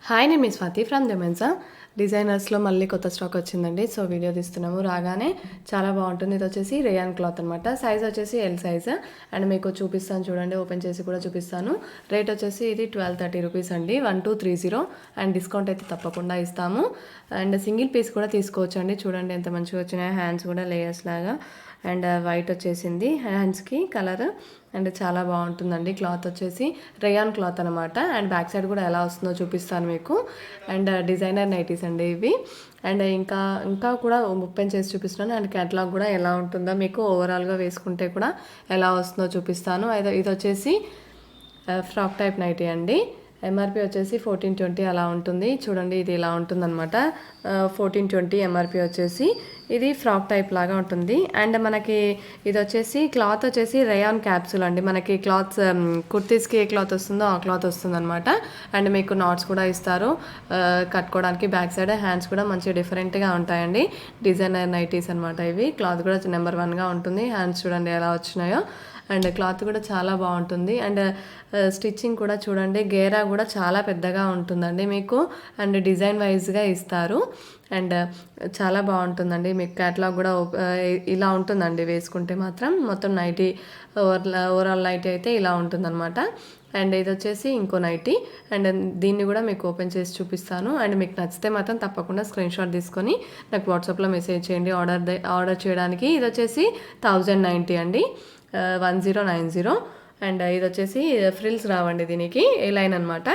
Hi, నేను మీ Swathi from దెమెన్సా డిజైనర్స్లో మళ్ళీ కొత్త స్టాక్ వచ్చిందండి. సో వీడియో తీస్తున్నాము. రాగానే చాలా బాగుంటుంది. ఇది వచ్చేసి రేయాన్ క్లాత్ అనమాట. సైజ్ వచ్చేసి ఎల్ సైజ్ అండ్ మీకు చూపిస్తాను చూడండి. ఓపెన్ చేసి కూడా చూపిస్తాను. రేట్ వచ్చేసి ఇది 1230 రూపీస్ అండి. 1230 అండ్ డిస్కౌంట్ అయితే తప్పకుండా ఇస్తాము. అండ్ సింగిల్ పీస్ కూడా తీసుకోవచ్చు అండి. చూడండి ఎంత మంచిగా వచ్చినాయి. హ్యాండ్స్ కూడా లేయర్స్ లాగా అండ్ వైట్ వచ్చేసింది హ్యాండ్స్కి కలర్ అండ్ చాలా బాగుంటుందండి. క్లాత్ వచ్చేసి రేయాన్ క్లాత్ అనమాట. అండ్ బ్యాక్ సైడ్ కూడా ఎలా వస్తుందో చూపిస్తాను మీకు. అండ్ డిజైనర్ నైటీస్ అండి ఇవి. అండ్ ఇంకా కూడా ఓపెన్ చేసి చూపిస్తున్నాను. అండ్ క్యాటలాగ్ కూడా ఎలా ఉంటుందో మీకు ఓవరాల్గా వేసుకుంటే కూడా ఎలా వస్తుందో చూపిస్తాను. ఇది వచ్చేసి ఫ్రాక్ టైప్ నైటీ అండి. ఎంఆర్పి వచ్చేసి 1420 అలా ఉంటుంది. చూడండి ఇది ఇలా ఉంటుందన్నమాట. 1420 ఎంఆర్పి వచ్చేసి. ఇది ఫ్రాక్ టైప్ లాగా ఉంటుంది. అండ్ మనకి ఇది వచ్చేసి క్లాత్ వచ్చేసి రేయాన్ క్యాప్సూల్ అండి. మనకి క్లాత్స్ కుర్తీస్కి ఏ క్లాత్ వస్తుందో ఆ క్లాత్ వస్తుందన్నమాట. అండ్ మీకు నాట్స్ కూడా ఇస్తారు కట్టుకోవడానికి. బ్యాక్ సైడ్ హ్యాండ్స్ కూడా మంచిగా డిఫరెంట్గా ఉంటాయండి. డిజైనర్ నైటీస్ అనమాట ఇవి. క్లాత్ కూడా నెంబర్ 1గా ఉంటుంది. హ్యాండ్స్ చూడండి ఎలా వచ్చినాయో. అండ్ క్లాత్ కూడా చాలా బాగుంటుంది. అండ్ స్టిచ్చింగ్ కూడా చూడండి, గేరా కూడా చాలా పెద్దగా ఉంటుందండి మీకు. అండ్ డిజైన్ వైజ్గా ఇస్తారు. అండ్ చాలా బాగుంటుందండి. మీకు క్యాటలాగ్ కూడా ఇలా ఉంటుందండి వేసుకుంటే మాత్రం. మొత్తం నైటీ ఓవరాల్ నైటీ అయితే ఇలా ఉంటుందన్నమాట. అండ్ ఇది వచ్చేసి ఇంకో నైటీ. అండ్ దీన్ని కూడా మీకు ఓపెన్ చేసి చూపిస్తాను. అండ్ మీకు నచ్చితే మాత్రం తప్పకుండా స్క్రీన్ షాట్ తీసుకొని నాకు వాట్సాప్లో మెసేజ్ చేయండి ఆర్డర్ చేయడానికి. ఇది వచ్చేసి 1090 అండి. 1090. అండ్ ఇది వచ్చేసి ఫ్రిల్స్ రావండి దీనికి, ఏ లైన్ అనమాట.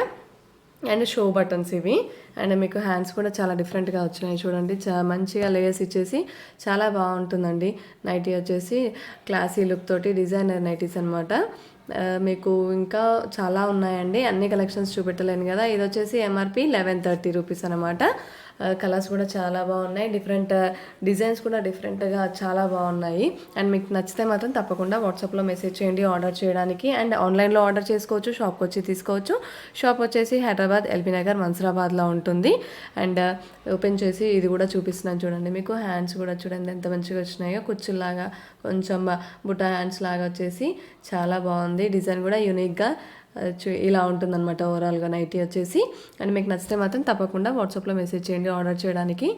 అండ్ షో బటన్స్ ఇవి. అండ్ మీకు హ్యాండ్స్ కూడా చాలా డిఫరెంట్గా వచ్చినాయి చూడండి. మంచిగా లేయర్స్ ఇచ్చేసి చాలా బాగుంటుందండి. నైటీ వచ్చేసి క్లాసీ లుక్ తోటి డిజైనర్ నైటీస్ అనమాట. మీకు ఇంకా చాలా ఉన్నాయండి. అన్ని కలెక్షన్స్ చూపెట్టలేను కదా. ఇది వచ్చేసి ఎంఆర్పి 1130 రూపీస్ అనమాట. కలర్స్ కూడా చాలా బాగున్నాయి. డిఫరెంట్ డిజైన్స్ కూడా డిఫరెంట్గా చాలా బాగున్నాయి. అండ్ మీకు నచ్చితే మాత్రం తప్పకుండా వాట్సాప్లో మెసేజ్ చేయండి ఆర్డర్ చేయడానికి. అండ్ ఆన్లైన్లో ఆర్డర్ చేసుకోవచ్చు, షాప్కి వచ్చి తీసుకోవచ్చు. షాప్ వచ్చేసి హైదరాబాద్ ఎల్బీ నగర్ మన్సూరాబాద్లో ఉంటుంది. అండ్ ఓపెన్ చేసి ఇది కూడా చూపిస్తున్నాను చూడండి. మీకు హ్యాండ్స్ కూడా చూడండి ఎంత మంచిగా వచ్చినాయో. కుచ్చుల్లాగా కొంచెం బుట్ట హ్యాండ్స్ లాగా వచ్చేసి చాలా బాగుంది. డిజైన్ కూడా యూనిక్గా ఇలా ఉంటుందన్నమాట ఓవరాల్గా నైటీ వచ్చేసి. అండ్ మీకు నచ్చితే మాత్రం తప్పకుండా వాట్సాప్లో మెసేజ్ చేయండి ఆర్డర్ చేయడానికి.